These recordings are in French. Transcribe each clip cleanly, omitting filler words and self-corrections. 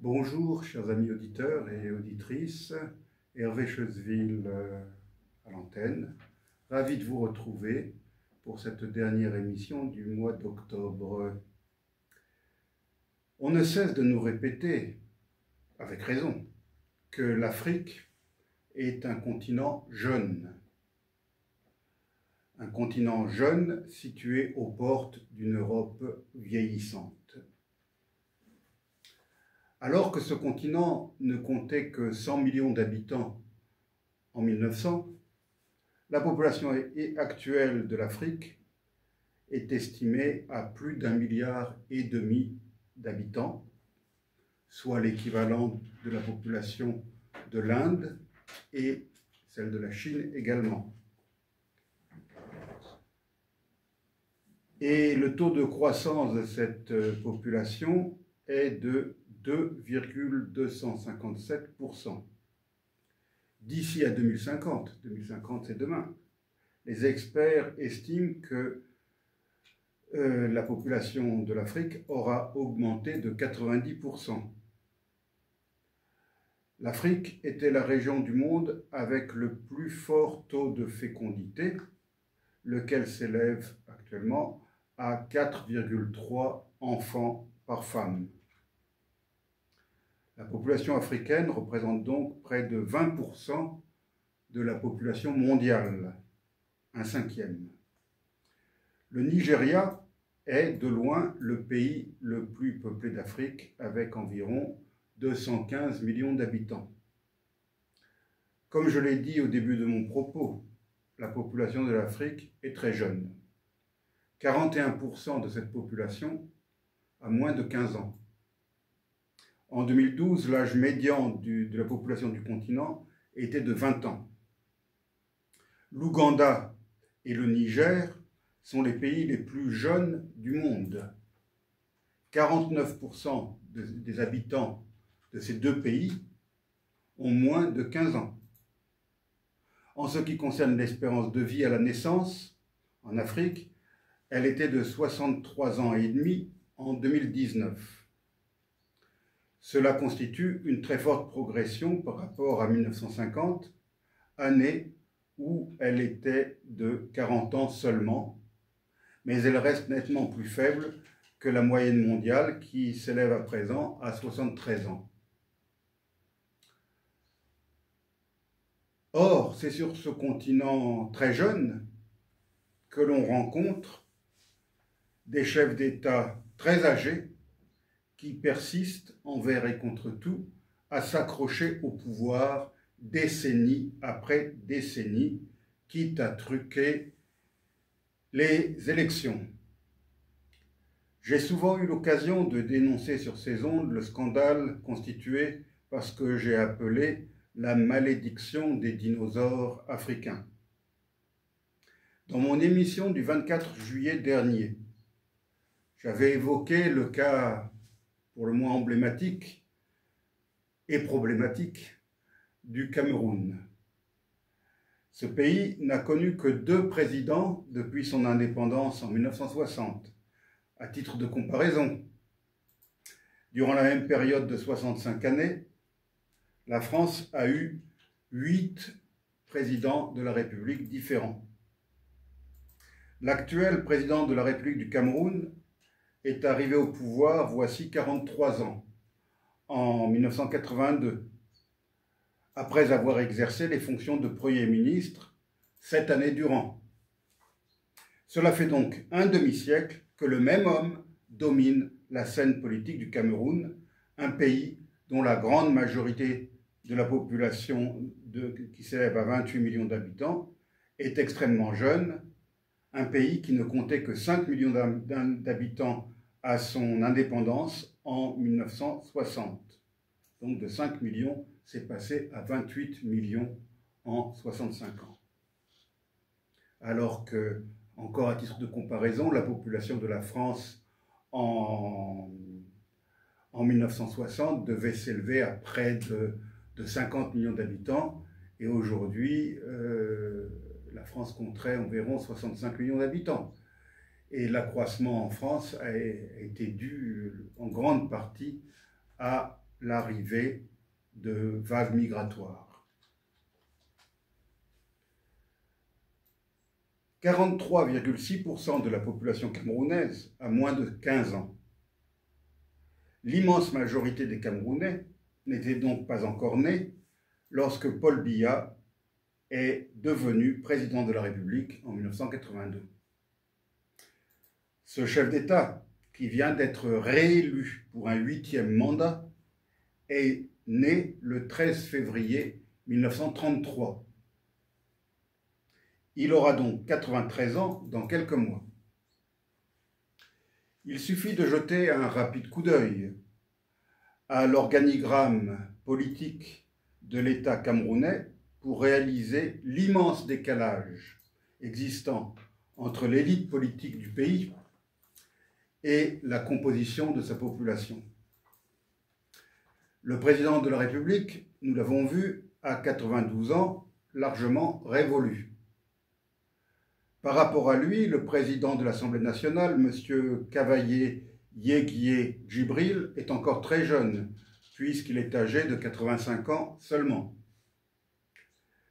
Bonjour, chers amis auditeurs et auditrices, Hervé Chezeville à l'antenne. Ravi de vous retrouver pour cette dernière émission du mois d'octobre. On ne cesse de nous répéter, avec raison, que l'Afrique est un continent jeune. Un continent jeune situé aux portes d'une Europe vieillissante. Alors que ce continent ne comptait que 100 millions d'habitants en 1900, la population actuelle de l'Afrique est estimée à plus d'1,5 milliard d'habitants, soit l'équivalent de la population de l'Inde et celle de la Chine également. Et le taux de croissance de cette population est de 2,257%. D'ici à 2050, 2050 c'est demain, les experts estiment que la population de l'Afrique aura augmenté de 90%. L'Afrique était la région du monde avec le plus fort taux de fécondité, lequel s'élève actuellement à 4,3 enfants par femme. La population africaine représente donc près de 20% de la population mondiale, un cinquième. Le Nigeria est de loin le pays le plus peuplé d'Afrique, avec environ 215 millions d'habitants. Comme je l'ai dit au début de mon propos, la population de l'Afrique est très jeune. 41% de cette population a moins de 15 ans. En 2012, l'âge médian de la population du continent était de 20 ans. L'Ouganda et le Niger sont les pays les plus jeunes du monde. 49% des habitants de ces deux pays ont moins de 15 ans. En ce qui concerne l'espérance de vie à la naissance, en Afrique, elle était de 63 ans et demi en 2019. Cela constitue une très forte progression par rapport à 1950, année où elle était de 40 ans seulement, mais elle reste nettement plus faible que la moyenne mondiale qui s'élève à présent à 73 ans. Or, c'est sur ce continent très jeune que l'on rencontre des chefs d'État très âgés qui persistent envers et contre tout à s'accrocher au pouvoir décennie après décennie, quitte à truquer les élections. J'ai souvent eu l'occasion de dénoncer sur ces ondes le scandale constitué par ce que j'ai appelé la malédiction des dinosaures africains. Dans mon émission du 24 juillet dernier, j'avais évoqué le cas pour le moins emblématique et problématique du Cameroun. Ce pays n'a connu que 2 présidents depuis son indépendance en 1960. À titre de comparaison, durant la même période de 65 années, la France a eu 8 présidents de la République différents. L'actuel président de la République du Cameroun est arrivé au pouvoir voici 43 ans, en 1982, après avoir exercé les fonctions de Premier ministre 7 années durant. Cela fait donc un demi-siècle que le même homme domine la scène politique du Cameroun, un pays dont la grande majorité de la population, qui s'élève à 28 millions d'habitants, est extrêmement jeune, un pays qui ne comptait que 5 millions d'habitants à son indépendance en 1960. Donc de 5 millions, c'est passé à 28 millions en 65 ans. Alors que, encore à titre de comparaison, la population de la France en 1960 devait s'élever à près de 50 millions d'habitants, et aujourd'hui, la France compterait environ 65 millions d'habitants. Et l'accroissement en France a été dû en grande partie à l'arrivée de vagues migratoires. 43,6% de la population camerounaise a moins de 15 ans. L'immense majorité des Camerounais n'était donc pas encore nés lorsque Paul Biya est devenu président de la République en 1982. Ce chef d'État, qui vient d'être réélu pour un 8e mandat, est né le 13 février 1933. Il aura donc 93 ans dans quelques mois. Il suffit de jeter un rapide coup d'œil à l'organigramme politique de l'État camerounais pour réaliser l'immense décalage existant entre l'élite politique du pays et la composition de sa population. Le président de la République, nous l'avons vu, a 92 ans, largement révolu. Par rapport à lui, le président de l'Assemblée nationale, M. Cavaillé Yéguié Djibril, est encore très jeune, puisqu'il est âgé de 85 ans seulement.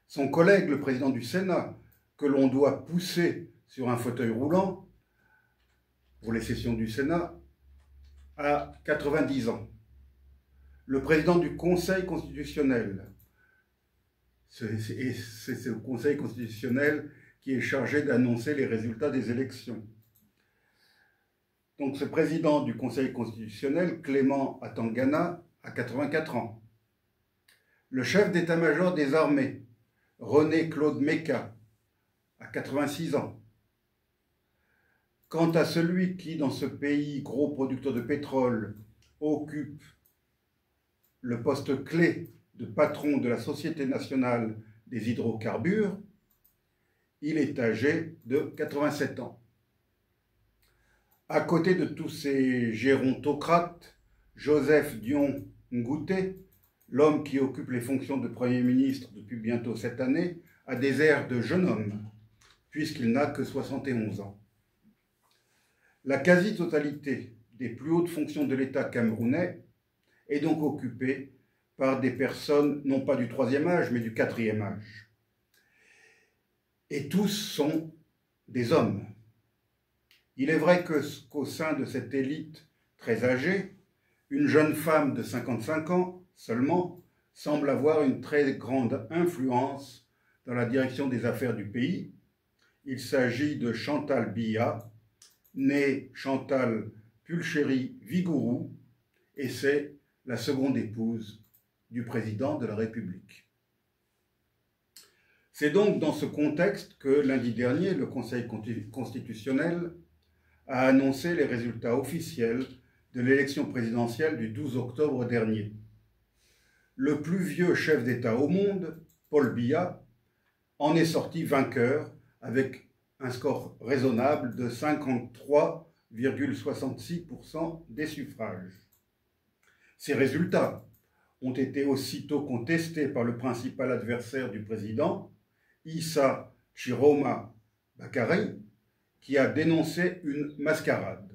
Son collègue, le président du Sénat, que l'on doit pousser sur un fauteuil roulant pour les sessions du Sénat, a 90 ans. Le président du Conseil constitutionnel, c'est ce Conseil constitutionnel qui est chargé d'annoncer les résultats des élections. Donc ce président du Conseil constitutionnel, Clément Atangana, a 84 ans. Le chef d'état-major des armées, René-Claude Meka, a 86 ans. Quant à celui qui, dans ce pays gros producteur de pétrole, occupe le poste clé de patron de la Société nationale des hydrocarbures, il est âgé de 87 ans. À côté de tous ces gérontocrates, Joseph Dion Ngouté, l'homme qui occupe les fonctions de Premier ministre depuis bientôt 7 années, a des airs de jeune homme, puisqu'il n'a que 71 ans. La quasi-totalité des plus hautes fonctions de l'État camerounais est donc occupée par des personnes non pas du 3e âge, mais du 4e âge. Et tous sont des hommes. Il est vrai qu'au sein de cette élite très âgée, une jeune femme de 55 ans seulement semble avoir une très grande influence dans la direction des affaires du pays. Il s'agit de Chantal Biya, née Chantal Pulchéry Vigourou, et c'est la seconde épouse du président de la République. C'est donc dans ce contexte que lundi dernier, le Conseil constitutionnel a annoncé les résultats officiels de l'élection présidentielle du 12 octobre dernier. Le plus vieux chef d'État au monde, Paul Biya, en est sorti vainqueur avec un score raisonnable de 53,66% des suffrages. Ces résultats ont été aussitôt contestés par le principal adversaire du président, Issa Chiroma Bakary, qui a dénoncé une mascarade.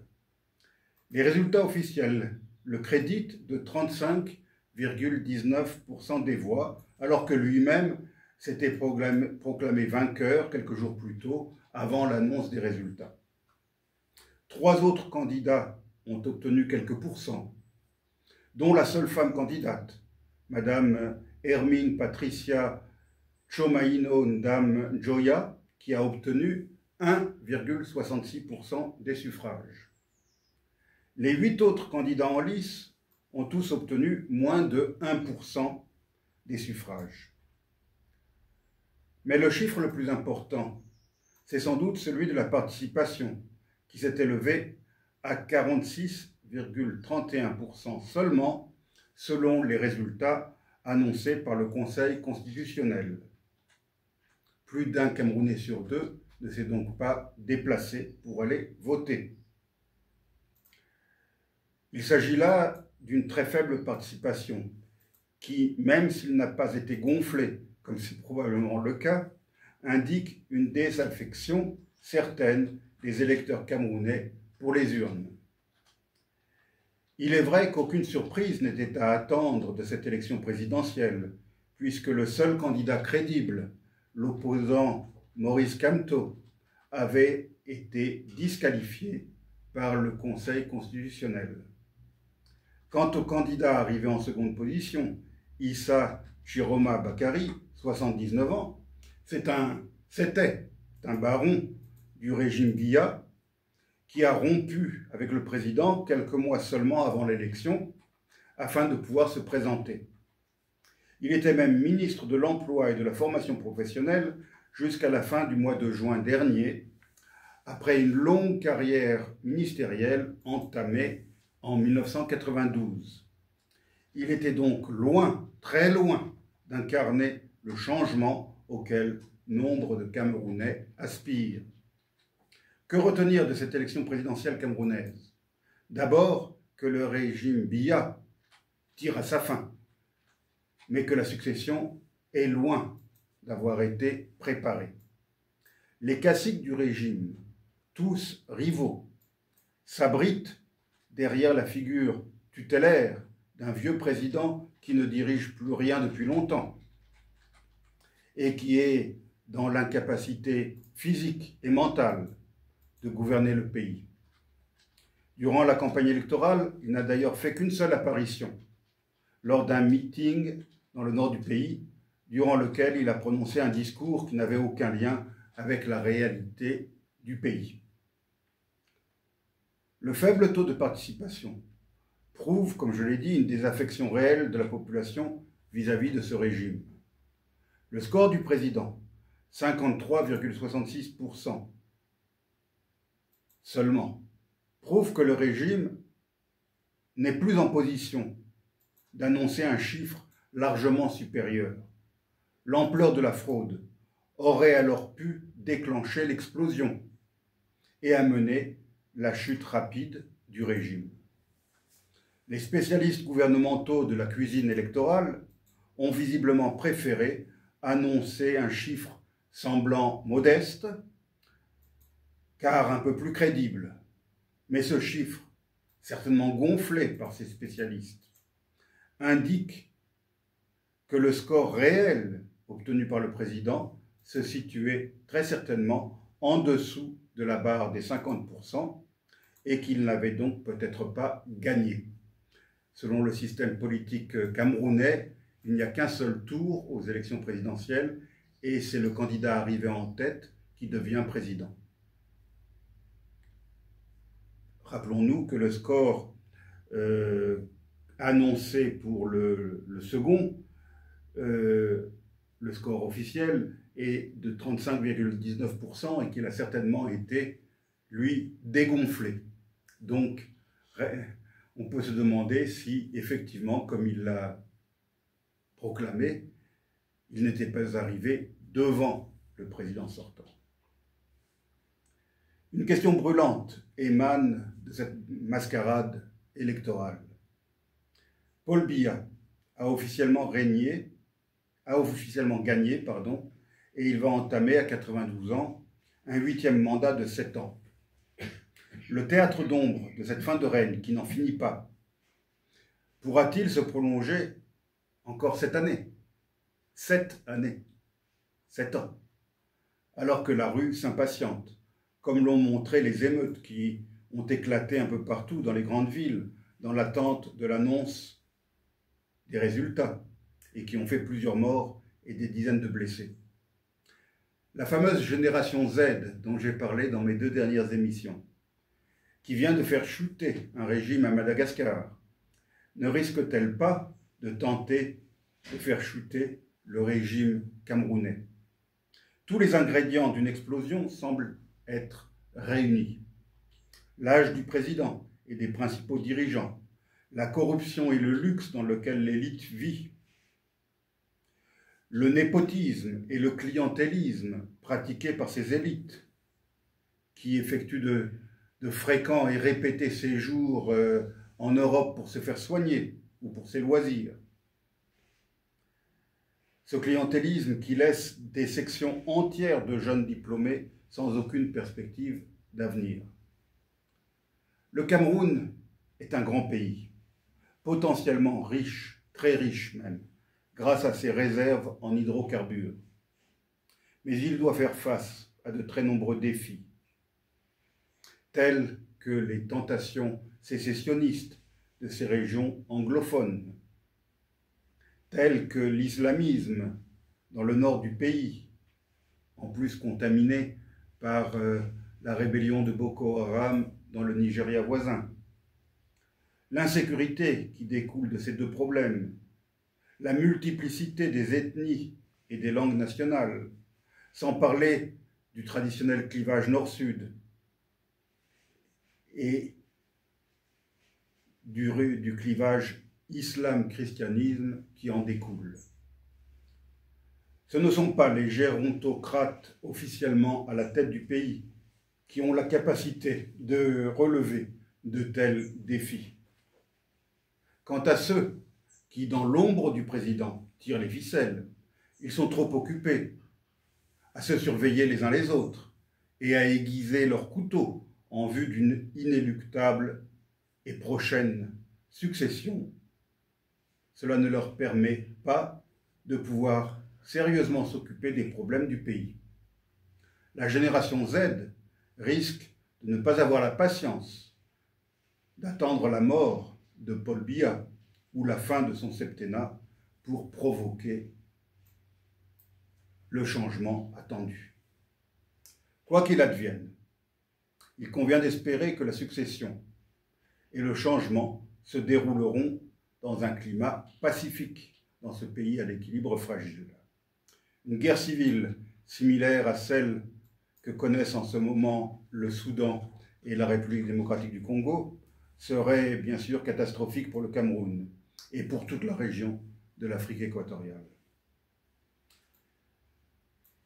Les résultats officiels le créditent de 35,19% des voix, alors que lui-même s'était proclamé vainqueur quelques jours plus tôt, avant l'annonce des résultats. 3 autres candidats ont obtenu quelques pourcents, dont la seule femme candidate, Madame Hermine Patricia Tchomaïno Ndam Joya, qui a obtenu 1,66% des suffrages. Les 8 autres candidats en lice ont tous obtenu moins de 1% des suffrages. Mais le chiffre le plus important, c'est sans doute celui de la participation, qui s'est élevé à 46,31% seulement, selon les résultats annoncés par le Conseil constitutionnel. Plus d'un Camerounais sur 2 ne s'est donc pas déplacé pour aller voter. Il s'agit là d'une très faible participation qui, même s'il n'a pas été gonflé, comme c'est probablement le cas, indique une désaffection certaine des électeurs camerounais pour les urnes. Il est vrai qu'aucune surprise n'était à attendre de cette élection présidentielle, puisque le seul candidat crédible, l'opposant Maurice Kamto, avait été disqualifié par le Conseil constitutionnel. Quant au candidat arrivé en seconde position, Issa Chiroma Bakari, 79 ans, c'était un baron du régime Biya qui a rompu avec le président quelques mois seulement avant l'élection afin de pouvoir se présenter. Il était même ministre de l'Emploi et de la Formation professionnelle jusqu'à la fin du mois de juin dernier, après une longue carrière ministérielle entamée en 1992. Il était donc loin, très loin, d'incarner le changement auquel nombre de Camerounais aspirent. Que retenir de cette élection présidentielle camerounaise? D'abord, que le régime Biya tire à sa fin, mais que la succession est loin d'avoir été préparée. Les caciques du régime, tous rivaux, s'abritent derrière la figure tutélaire d'un vieux président qui ne dirige plus rien depuis longtemps et qui est dans l'incapacité physique et mentale de gouverner le pays. Durant la campagne électorale, il n'a d'ailleurs fait qu'une seule apparition, lors d'un meeting dans le nord du pays, durant lequel il a prononcé un discours qui n'avait aucun lien avec la réalité du pays. Le faible taux de participation prouve, comme je l'ai dit, une désaffection réelle de la population vis-à-vis de ce régime. Le score du président, 53,66% seulement, prouve que le régime n'est plus en position d'annoncer un chiffre largement supérieur. L'ampleur de la fraude aurait alors pu déclencher l'explosion et amener la chute rapide du régime. Les spécialistes gouvernementaux de la cuisine électorale ont visiblement préféré annoncer un chiffre semblant modeste, car un peu plus crédible. Mais ce chiffre, certainement gonflé par ces spécialistes, indique que le score réel obtenu par le président se situait très certainement en dessous de la barre des 50% et qu'il n'avait donc peut-être pas gagné. Selon le système politique camerounais, il n'y a qu'un seul tour aux élections présidentielles et c'est le candidat arrivé en tête qui devient président. Rappelons-nous que le score annoncé pour le second, le score officiel, est de 35,19% et qu'il a certainement été, lui, dégonflé. Donc, on peut se demander si, effectivement, comme il l'a proclamé, il n'était pas arrivé devant le président sortant. Une question brûlante émane de cette mascarade électorale. Paul Biya a officiellement gagné, et il va entamer à 92 ans un 8e mandat de 7 ans. Le théâtre d'ombre de cette fin de règne qui n'en finit pas pourra-t-il se prolonger encore cette année? 7 années, 7 ans, alors que la rue s'impatiente, comme l'ont montré les émeutes qui ont éclaté un peu partout dans les grandes villes, dans l'attente de l'annonce des résultats, et qui ont fait plusieurs morts et des dizaines de blessés. La fameuse génération Z dont j'ai parlé dans mes 2 dernières émissions, qui vient de faire chuter un régime à Madagascar, ne risque-t-elle pas de tenter de faire chuter le régime camerounais? Tous les ingrédients d'une explosion semblent être réunis. L'âge du président et des principaux dirigeants, la corruption et le luxe dans lequel l'élite vit, le népotisme et le clientélisme pratiqués par ces élites qui effectuent de fréquents et répétés séjours en Europe pour se faire soigner ou pour ses loisirs. Ce clientélisme qui laisse des sections entières de jeunes diplômés sans aucune perspective d'avenir. Le Cameroun est un grand pays. potentiellement riche, très riche même, grâce à ses réserves en hydrocarbures. Mais il doit faire face à de très nombreux défis, tels que les tentations sécessionnistes de ces régions anglophones, tels que l'islamisme dans le nord du pays, en plus contaminé par la rébellion de Boko Haram dans le Nigeria voisin, l'insécurité qui découle de ces deux problèmes, la multiplicité des ethnies et des langues nationales, sans parler du traditionnel clivage nord-sud et du clivage islam-christianisme qui en découle. Ce ne sont pas les gérontocrates officiellement à la tête du pays qui ont la capacité de relever de tels défis. Quant à ceux qui, dans l'ombre du président, tirent les ficelles, ils sont trop occupés à se surveiller les uns les autres et à aiguiser leurs couteaux en vue d'une inéluctable et prochaine succession. Cela ne leur permet pas de pouvoir sérieusement s'occuper des problèmes du pays. La génération Z risque de ne pas avoir la patience d'attendre la mort de Paul Biya ou la fin de son septennat pour provoquer le changement attendu. Quoi qu'il advienne, il convient d'espérer que la succession et le changement se dérouleront dans un climat pacifique dans ce pays à l'équilibre fragile. Une guerre civile similaire à celle que connaissent en ce moment le Soudan et la République démocratique du Congo serait bien sûr catastrophique pour le Cameroun et pour toute la région de l'Afrique équatoriale.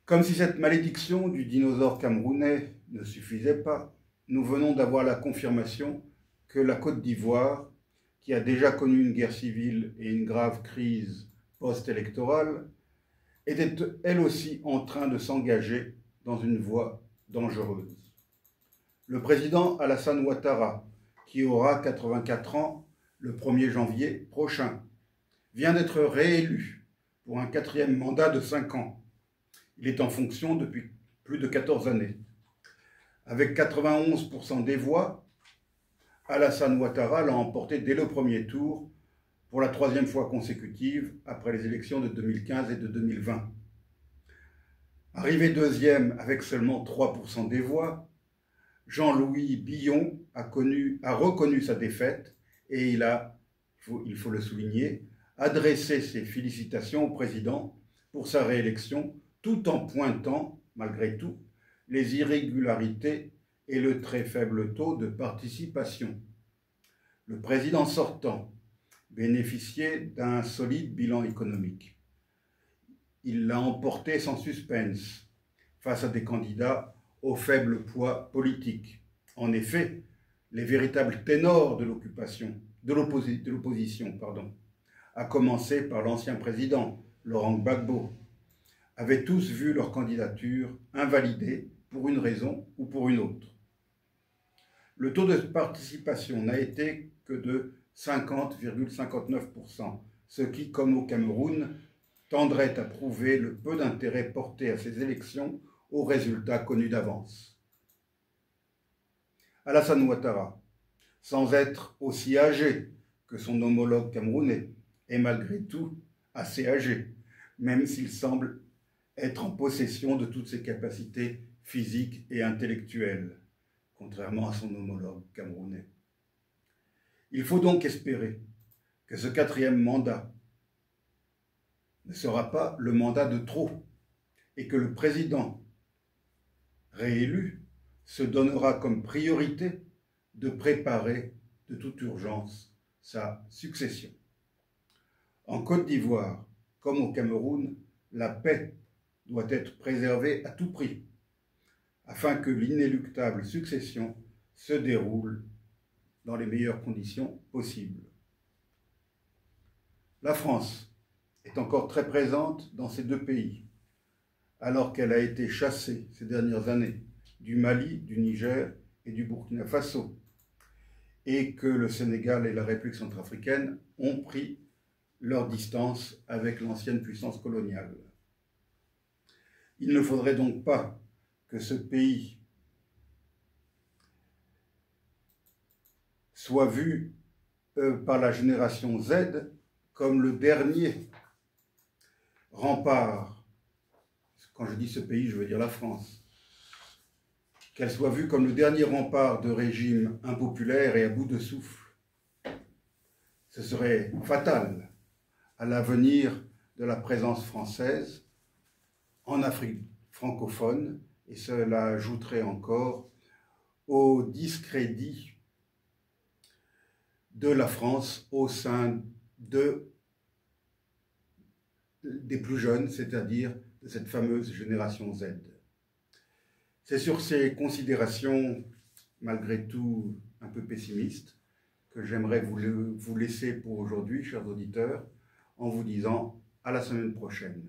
Comme si cette malédiction du dinosaure camerounais ne suffisait pas, nous venons d'avoir la confirmation que la Côte d'Ivoire, qui a déjà connu une guerre civile et une grave crise post-électorale, était elle aussi en train de s'engager dans une voie dangereuse. Le président Alassane Ouattara, qui aura 84 ans le 1er janvier prochain, vient d'être réélu pour un 4e mandat de 5 ans. Il est en fonction depuis plus de 14 années. Avec 91% des voix, Alassane Ouattara l'a emporté dès le premier tour pour la 3e fois consécutive après les élections de 2015 et de 2020. Arrivé 2e avec seulement 3% des voix, Jean-Louis Billon a reconnu sa défaite et il faut le souligner, adressé ses félicitations au président pour sa réélection tout en pointant, malgré tout, les irrégularités et le très faible taux de participation. Le président sortant bénéficiait d'un solide bilan économique. Il l'a emporté sans suspense face à des candidats au faible poids politique. En effet, les véritables ténors de l'opposition, à commencer par l'ancien président Laurent Gbagbo, avaient tous vu leur candidature invalidée pour une raison ou pour une autre. Le taux de participation n'a été que de 50,59%, ce qui, comme au Cameroun, tendrait à prouver le peu d'intérêt porté à ces élections aux résultats connus d'avance. Alassane Ouattara, sans être aussi âgé que son homologue camerounais, est malgré tout assez âgé, même s'il semble être en possession de toutes ses capacités physiques et intellectuelles, contrairement à son homologue camerounais. Il faut donc espérer que ce 4e mandat ne sera pas le mandat de trop et que le président réélu se donnera comme priorité de préparer de toute urgence sa succession. En Côte d'Ivoire, comme au Cameroun, la paix doit être préservée à tout prix, afin que l'inéluctable succession se déroule dans les meilleures conditions possibles. La France est encore très présente dans ces deux pays, alors qu'elle a été chassée ces dernières années du Mali, du Niger et du Burkina Faso, et que le Sénégal et la République centrafricaine ont pris leur distance avec l'ancienne puissance coloniale. Il ne faudrait donc pas que ce pays soit vu par la génération Z comme le dernier rempart. Quand je dis ce pays, je veux dire la France. Qu'elle soit vue comme le dernier rempart de régimes impopulaires et à bout de souffle. Ce serait fatal à l'avenir de la présence française en Afrique francophone, et cela ajouterait encore au discrédit de la France au sein des plus jeunes, c'est-à-dire de cette fameuse génération Z. C'est sur ces considérations, malgré tout un peu pessimistes, que j'aimerais vous laisser pour aujourd'hui, chers auditeurs, en vous disant à la semaine prochaine.